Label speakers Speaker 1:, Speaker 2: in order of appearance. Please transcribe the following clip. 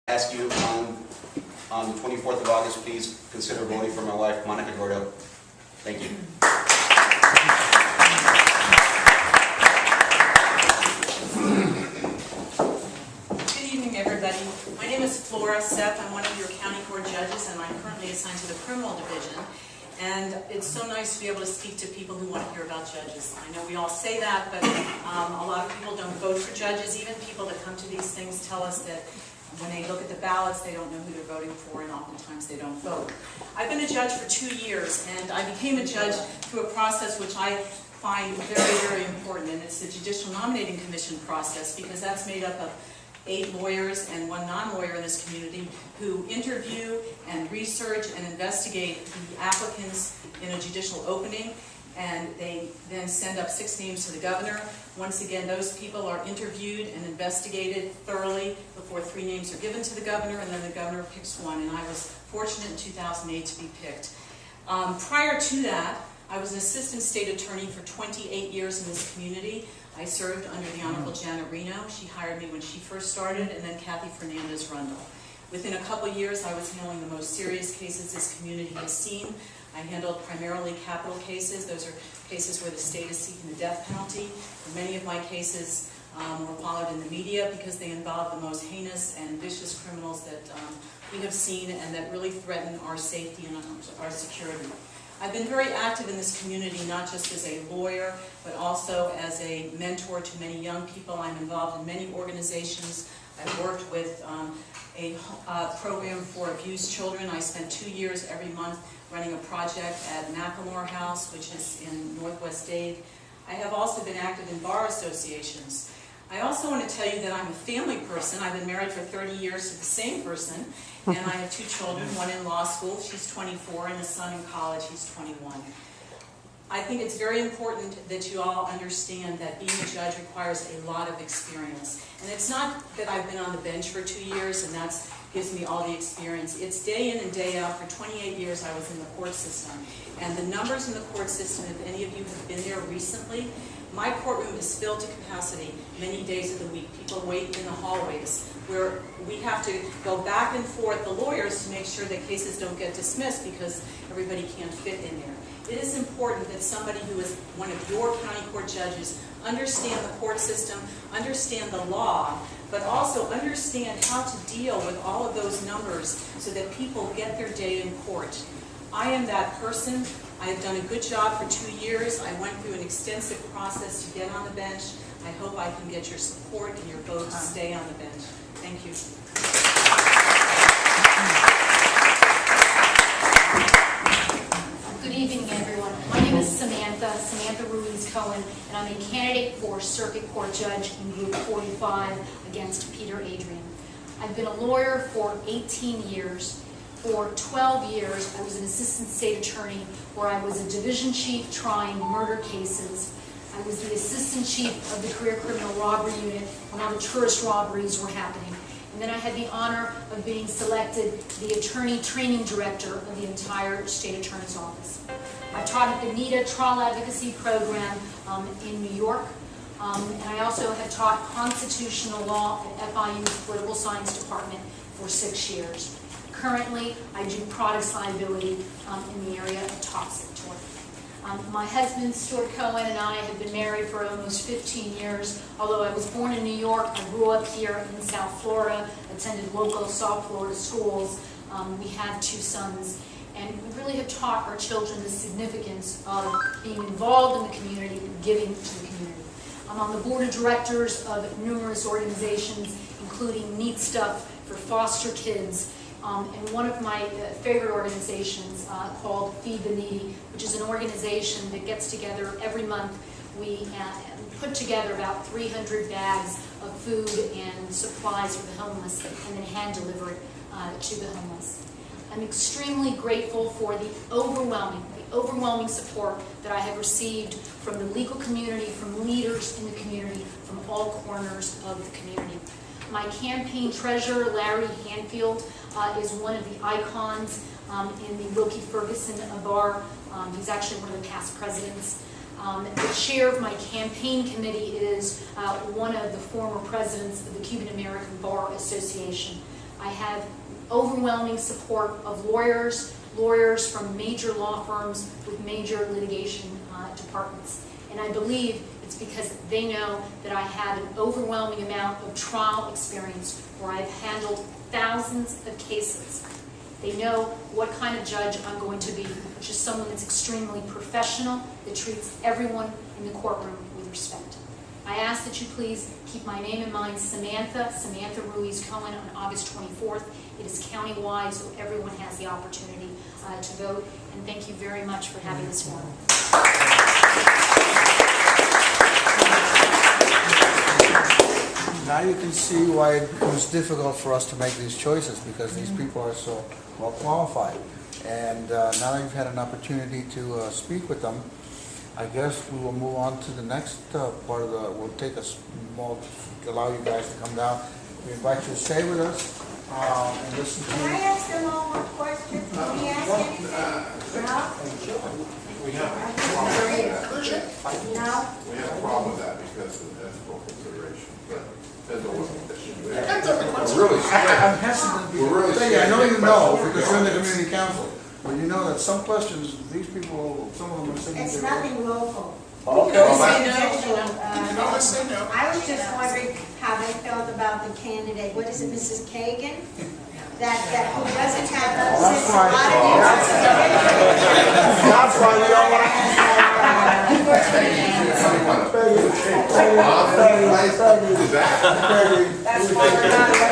Speaker 1: Ask you on the 24th of August, please consider voting for my wife, Monica Gordo. Thank you.
Speaker 2: Good evening, everybody. My name is Flora Sepp. I'm one of your county court judges, and I'm currently assigned to the criminal division. And it's so nice to be able to speak to people who want to hear about judges. I know we all say that, but a lot of people don't vote for judges. Even people that come to these things tell us that when they look at the ballots, they don't know who they're voting for, and oftentimes they don't vote. I've been a judge for 2 years, and I became a judge through a process which I find very, very important, and it's the Judicial Nominating Commission process, because that's made up of 8 lawyers and 1 non-lawyer in this community who interview and research and investigate the applicants in a judicial opening, and they then send up 6 names to the governor. Once again, those people are interviewed and investigated thoroughly before 3 names are given to the governor, and then the governor picks one, and I was fortunate in 2008 to be picked. Prior to that, I was an assistant state attorney for 28 years in this community. I served under the Honorable Janet Reno. She hired me when she first started, and then Kathy Fernandez-Rundle. Within a couple years, I was handling the most serious cases this community has seen. I handled primarily capital cases. Those are cases where the state is seeking the death penalty. Many of my cases were followed in the media because they involve the most heinous and vicious criminals that we have seen and that really threaten our safety and our security. I've been very active in this community, not just as a lawyer, but also as a mentor to many young people. I'm involved in many organizations. I've worked with a program for abused children. I spent 2 years every month running a project at Macklemore House, which is in Northwest Dade. I have also been active in bar associations. I also want to tell you that I'm a family person. I've been married for 30 years to the same person, and I have 2 children, one in law school, she's 24, and a son in college, he's 21. I think it's very important that you all understand that being a judge requires a lot of experience. And it's not that I've been on the bench for 2 years and that gives me all the experience. It's day in and day out. For 28 years I was in the court system. And the numbers in the court system, if any of you have been there recently, my courtroom is filled to capacity many days of the week. People wait in the hallways where we have to go back and forth, the lawyers, to make sure that cases don't get dismissed because everybody can't fit in there. It is important that somebody who is one of your county court judges understand the court system, understand the law, but also understand how to deal with all of those numbers so that people get their day in court. I am that person. I have done a good job for 2 years. I went through an extensive process to get on the bench. I hope I can get your support and your vote to stay on the bench. Thank you.
Speaker 3: Good evening, everyone. My name is Samantha Ruiz Cohen, and I'm a candidate for Circuit Court Judge in Group 45 against Peter Adrian. I've been a lawyer for 18 years. For 12 years, I was an assistant state attorney where I was a division chief trying murder cases. I was the assistant chief of the career criminal robbery unit when all the tourist robberies were happening. And then I had the honor of being selected the attorney training director of the entire state attorney's office. I taught at the NIDA Trial Advocacy Program in New York, and I also have taught constitutional law at FIU's Political Science Department for 6 years. Currently, I do products liability in the area of toxic tort. My husband, Stuart Cohen, and I have been married for almost 15 years. Although I was born in New York, I grew up here in South Florida, attended local South Florida schools. We have 2 sons, and we really have taught our children the significance of being involved in the community and giving to the community. I'm on the board of directors of numerous organizations, including Neat Stuff for foster kids, and one of my favorite organizations called Feed the Needy, which is an organization that gets together every month. We put together about 300 bags of food and supplies for the homeless and then hand deliver it to the homeless. I'm extremely grateful for the overwhelming support that I have received from the legal community, from leaders in the community, from all corners of the community. My campaign treasurer, Larry Hanfield, is one of the icons in the Wilkie Ferguson bar. He's actually one of the past presidents. The chair of my campaign committee is one of the former presidents of the Cuban American Bar Association. I have overwhelming support of lawyers from major law firms with major litigation departments. And I believe it's because they know that I have an overwhelming amount of trial experience where I've handled thousands of cases. They know what kind of judge I'm going to be, which is someone that's extremely professional, that treats everyone in the courtroom with respect. I ask that you please keep my name in mind, Samantha Ruiz Cohen, on August 24th. It is countywide, so everyone has the opportunity to vote. And thank you very much for having this forum.
Speaker 4: Now you can see why it becomes difficult for us to make these choices, because these people are so well qualified. And now that you've had an opportunity to speak with them, I guess we will move on to the next part of the, we'll take a small, allow you guys to come down. We invite you to stay with us and listen to.
Speaker 5: Can I ask them all one question? Can we ask anything? No?
Speaker 6: We have a problem with that.
Speaker 5: No?
Speaker 6: We have a problem with that because of ethical consideration, but there's a limit.
Speaker 4: We're really I'm hesitant because,
Speaker 6: We're really
Speaker 4: I know you know,
Speaker 6: scared.
Speaker 4: because you're in the community council, but you know that some questions, these people, some of them are saying.
Speaker 5: It's nothing willful.
Speaker 4: Okay.
Speaker 5: I was just wondering how they felt about the candidate, what is it, Mrs. Kagan? That who doesn't have a
Speaker 4: That's
Speaker 5: sense
Speaker 4: right. That's why we don't like
Speaker 6: That's why we're not